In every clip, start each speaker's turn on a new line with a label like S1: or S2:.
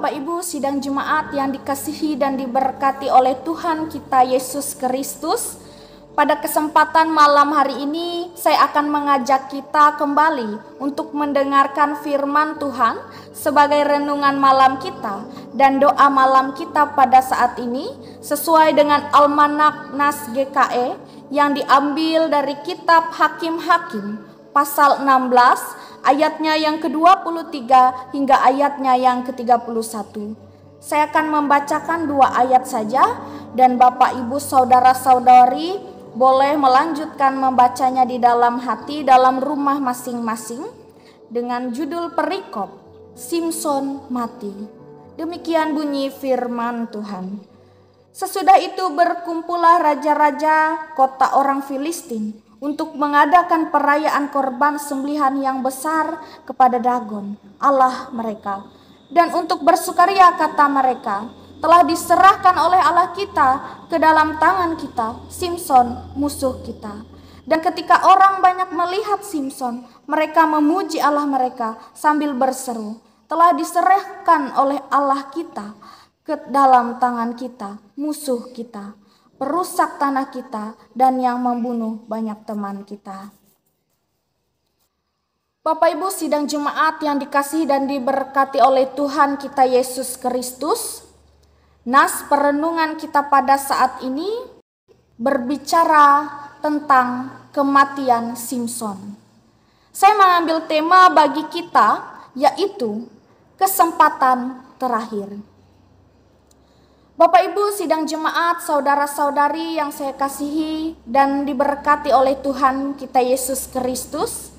S1: Bapak Ibu sidang jemaat yang dikasihi dan diberkati oleh Tuhan kita Yesus Kristus, pada kesempatan malam hari ini saya akan mengajak kita kembali untuk mendengarkan firman Tuhan sebagai renungan malam kita dan doa malam kita pada saat ini sesuai dengan Almanak Nas GKE yang diambil dari kitab Hakim-Hakim pasal 16 ayatnya yang ke-23 hingga ayatnya yang ke-31. Saya akan membacakan 2 ayat saja dan Bapak Ibu saudara-saudari boleh melanjutkan membacanya di dalam hati dalam rumah masing-masing dengan judul perikop Simson mati. Demikian bunyi firman Tuhan. Sesudah itu berkumpullah raja-raja kota orang Filistin untuk mengadakan perayaan korban sembelihan yang besar kepada Dagon, Allah mereka. Dan untuk bersukaria kata mereka, telah diserahkan oleh Allah kita ke dalam tangan kita, Simson musuh kita. Dan ketika orang banyak melihat Simson, mereka memuji Allah mereka sambil berseru, telah diserahkan oleh Allah kita ke dalam tangan kita, musuh kita, perusak tanah kita, dan yang membunuh banyak teman kita. Bapak Ibu sidang jemaat yang dikasihi dan diberkati oleh Tuhan kita Yesus Kristus, nas perenungan kita pada saat ini berbicara tentang kematian Simson. Saya mengambil tema bagi kita yaitu kesempatan terakhir. Bapak Ibu sidang jemaat, saudara-saudari yang saya kasihi dan diberkati oleh Tuhan kita Yesus Kristus,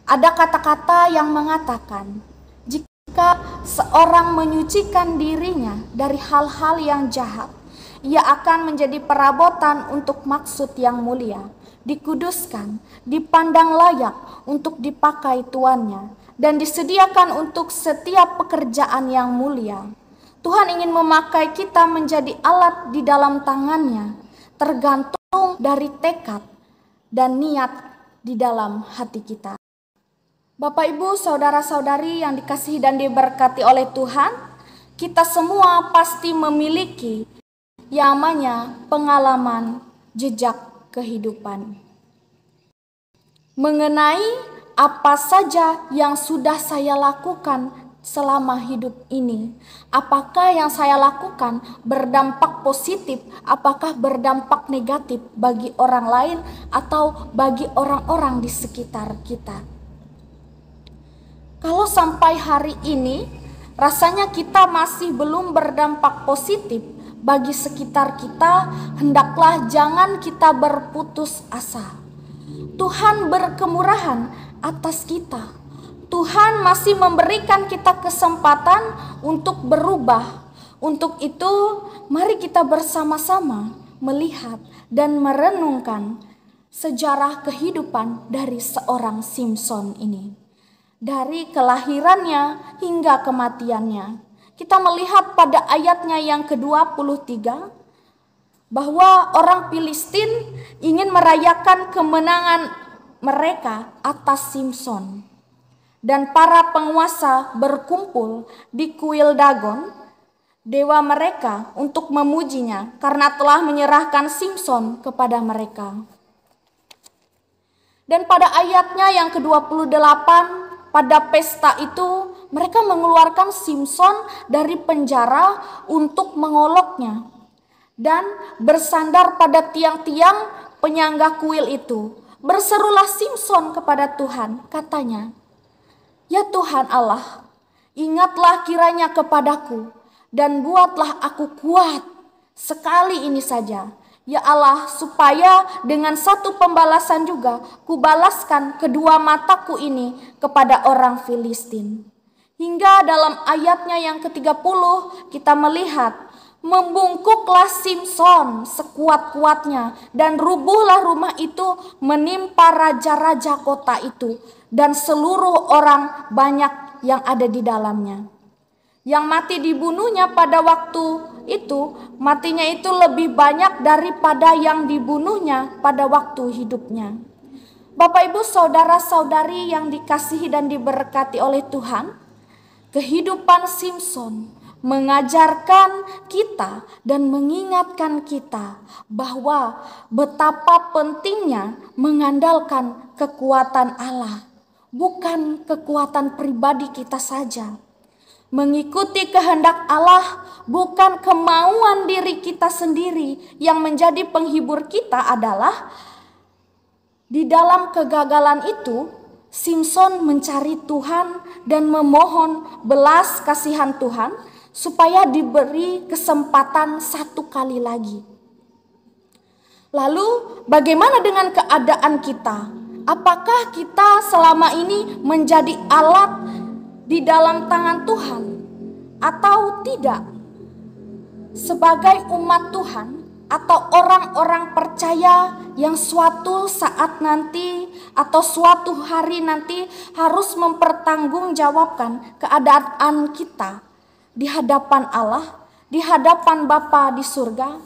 S1: ada kata-kata yang mengatakan, jika seorang menyucikan dirinya dari hal-hal yang jahat, ia akan menjadi perabotan untuk maksud yang mulia, dikuduskan, dipandang layak untuk dipakai tuannya, dan disediakan untuk setiap pekerjaan yang mulia. Tuhan ingin memakai kita menjadi alat di dalam tangannya, tergantung dari tekad dan niat di dalam hati kita. Bapak Ibu, saudara-saudari yang dikasihi dan diberkati oleh Tuhan, kita semua pasti memiliki yang namanya pengalaman jejak kehidupan. Mengenai apa saja yang sudah saya lakukan selama hidup ini, apakah yang saya lakukan berdampak positif, apakah berdampak negatif bagi orang lain atau bagi orang-orang di sekitar kita. Kalau sampai hari ini rasanya kita masih belum berdampak positif bagi sekitar kita, hendaklah jangan kita berputus asa. Tuhan berkemurahan atas kita. Tuhan masih memberikan kita kesempatan untuk berubah. Untuk itu, mari kita bersama-sama melihat dan merenungkan sejarah kehidupan dari seorang Simson ini. Dari kelahirannya hingga kematiannya. Kita melihat pada ayatnya yang ke-23 bahwa orang Filistin ingin merayakan kemenangan mereka atas Simson. Dan para penguasa berkumpul di kuil Dagon, dewa mereka, untuk memujinya karena telah menyerahkan Simson kepada mereka. Dan pada ayatnya yang ke-28, pada pesta itu mereka mengeluarkan Simson dari penjara untuk mengoloknya dan bersandar pada tiang-tiang penyangga kuil itu. Berserulah Simson kepada Tuhan, katanya, "Ya Tuhan Allah, ingatlah kiranya kepadaku dan buatlah aku kuat sekali ini saja. Ya Allah, supaya dengan satu pembalasan juga kubalaskan kedua mataku ini kepada orang Filistin." Hingga dalam ayatnya yang ke-30 kita melihat, membungkuklah Simson sekuat-kuatnya dan rubuhlah rumah itu menimpa raja-raja kota itu dan seluruh orang banyak yang ada di dalamnya. Yang mati dibunuhnya pada waktu itu, matinya itu lebih banyak daripada yang dibunuhnya pada waktu hidupnya. Bapak Ibu saudara-saudari yang dikasihi dan diberkati oleh Tuhan, kehidupan Simson mengajarkan kita dan mengingatkan kita bahwa betapa pentingnya mengandalkan kekuatan Allah, bukan kekuatan pribadi kita saja. Mengikuti kehendak Allah bukan kemauan diri kita sendiri. Yang menjadi penghibur kita adalah di dalam kegagalan itu Simson mencari Tuhan dan memohon belas kasihan Tuhan supaya diberi kesempatan satu kali lagi. Lalu bagaimana dengan keadaan kita? Apakah kita selama ini menjadi alat di dalam tangan Tuhan atau tidak? Sebagai umat Tuhan atau orang-orang percaya yang suatu saat nanti atau suatu hari nanti harus mempertanggungjawabkan keadaan kita di hadapan Allah, di hadapan Bapa di surga.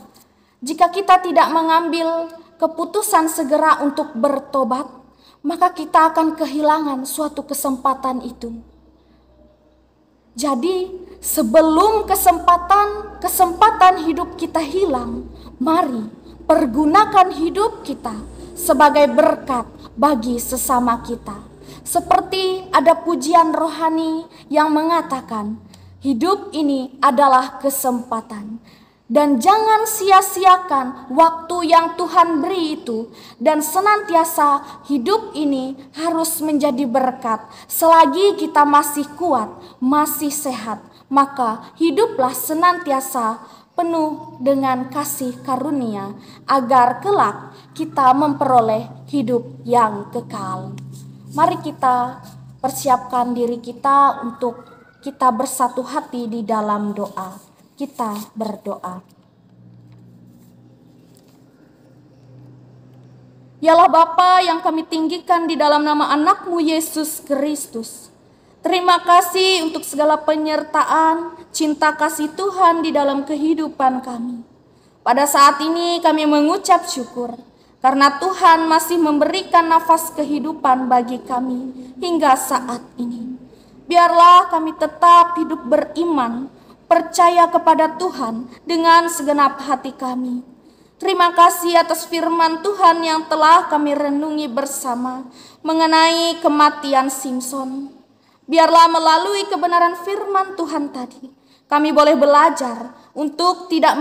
S1: Jika kita tidak mengambil keputusan segera untuk bertobat, maka kita akan kehilangan suatu kesempatan itu. Jadi sebelum kesempatan hidup kita hilang, mari pergunakan hidup kita sebagai berkat bagi sesama kita. Seperti ada pujian rohani yang mengatakan, hidup ini adalah kesempatan. Dan jangan sia-siakan waktu yang Tuhan beri itu. Dan senantiasa hidup ini harus menjadi berkat. Selagi kita masih kuat, masih sehat, maka hiduplah senantiasa penuh dengan kasih karunia, agar kelak kita memperoleh hidup yang kekal. Mari kita persiapkan diri kita untuk kita bersatu hati di dalam doa. Kita berdoa. Yalah Bapa yang kami tinggikan di dalam nama anak-Mu Yesus Kristus. Terima kasih untuk segala penyertaan, cinta kasih Tuhan di dalam kehidupan kami. Pada saat ini kami mengucap syukur karena Tuhan masih memberikan nafas kehidupan bagi kami hingga saat ini. Biarlah kami tetap hidup beriman, percaya kepada Tuhan dengan segenap hati kami. Terima kasih atas firman Tuhan yang telah kami renungi bersama mengenai kematian Simson. Biarlah melalui kebenaran firman Tuhan tadi, kami boleh belajar untuk tidak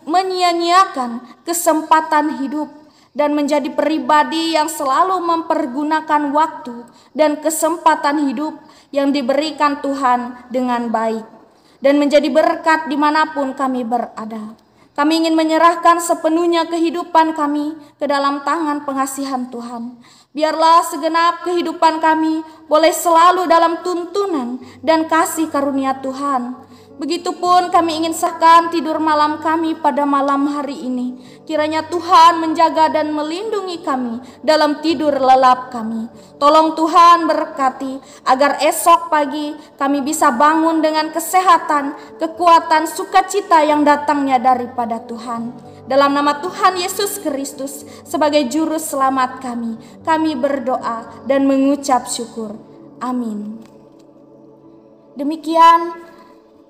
S1: menyia-nyiakan kesempatan hidup dan menjadi pribadi yang selalu mempergunakan waktu dan kesempatan hidup yang diberikan Tuhan dengan baik. Dan menjadi berkat dimanapun kami berada. Kami ingin menyerahkan sepenuhnya kehidupan kami ke dalam tangan pengasihan Tuhan. Biarlah segenap kehidupan kami boleh selalu dalam tuntunan dan kasih karunia Tuhan. Begitupun kami ingin sahkan tidur malam kami pada malam hari ini. Kiranya Tuhan menjaga dan melindungi kami dalam tidur lelap kami. Tolong Tuhan berkati agar esok pagi kami bisa bangun dengan kesehatan, kekuatan, sukacita yang datangnya daripada Tuhan. Dalam nama Tuhan Yesus Kristus sebagai juru selamat kami berdoa dan mengucap syukur. Amin. Demikian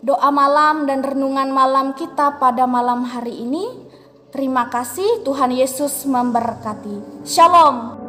S1: doa malam dan renungan malam kita pada malam hari ini. Terima kasih, Tuhan Yesus memberkati. Shalom.